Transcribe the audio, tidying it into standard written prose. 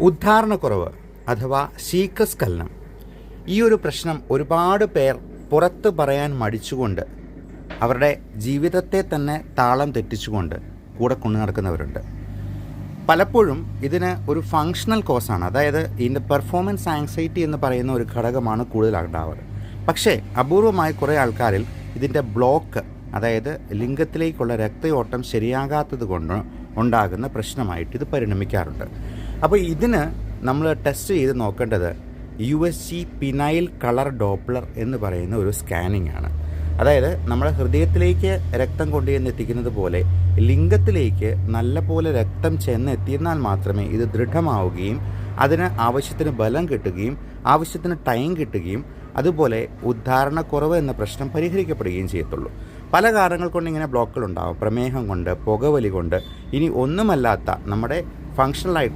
ഉദ്ധാരണക്കുറവ് അഥവാ ശീഘ്രസ്ഖലനം, ഈ ഒരു പ്രശ്നം ഒരുപാട് പേർ പുറത്ത് പറയാൻ മടിച്ചുകൊണ്ട് അവരുടെ ജീവിതത്തെ തന്നെ താളം തെറ്റിച്ചുകൊണ്ട് കൂടെ കൊണ്ടു നടക്കുന്നവരുണ്ട്. പലപ്പോഴും ഇതിന് ഒരു ഫങ്ഷണൽ കോസാണ്, അതായത് ഇതിൻ്റെ പെർഫോമൻസ് ആങ്സൈറ്റി എന്ന് പറയുന്ന ഒരു ഘടകമാണ് കൂടുതലുണ്ടാവാറ്. പക്ഷേ അപൂർവമായി കുറേ ആൾക്കാരിൽ ഇതിൻ്റെ ബ്ലോക്ക്, അതായത് ലിംഗത്തിലേക്കുള്ള രക്തയോട്ടം ശരിയാകാത്തത് കൊണ്ട് ഉണ്ടാകുന്ന പ്രശ്നമായിട്ട് ഇത് പരിണമിക്കാറുണ്ട്. അപ്പോൾ ഇതിന് നമ്മൾ ടെസ്റ്റ് ചെയ്ത് നോക്കേണ്ടത് USG പിനൈൽ കളർ ഡോപ്ലർ എന്ന് പറയുന്ന ഒരു സ്കാനിങ് ആണ്. അതായത് നമ്മുടെ ഹൃദയത്തിലേക്ക് രക്തം കൊണ്ടുചെന്ന് എത്തിക്കുന്നത് പോലെ ലിംഗത്തിലേക്ക് നല്ല പോലെ രക്തം ചെന്നെത്തിയെന്നാൽ മാത്രമേ ഇത് ദൃഢമാവുകയും അതിന് ആവശ്യത്തിന് ബലം കിട്ടുകയും ആവശ്യത്തിന് ടൈം കിട്ടുകയും അതുപോലെ ഉദ്ധാരണക്കുറവ് എന്ന പ്രശ്നം പരിഹരിക്കപ്പെടുകയും ചെയ്യത്തുള്ളൂ. പല കാരണങ്ങൾ കൊണ്ട് ഇങ്ങനെ ബ്ലോക്കുകളുണ്ടാകും. പ്രമേഹം കൊണ്ട്, പുകവലി കൊണ്ട്, ഇനി ഒന്നുമല്ലാത്ത നമ്മുടെ ഫങ്ഷണലായിട്ട്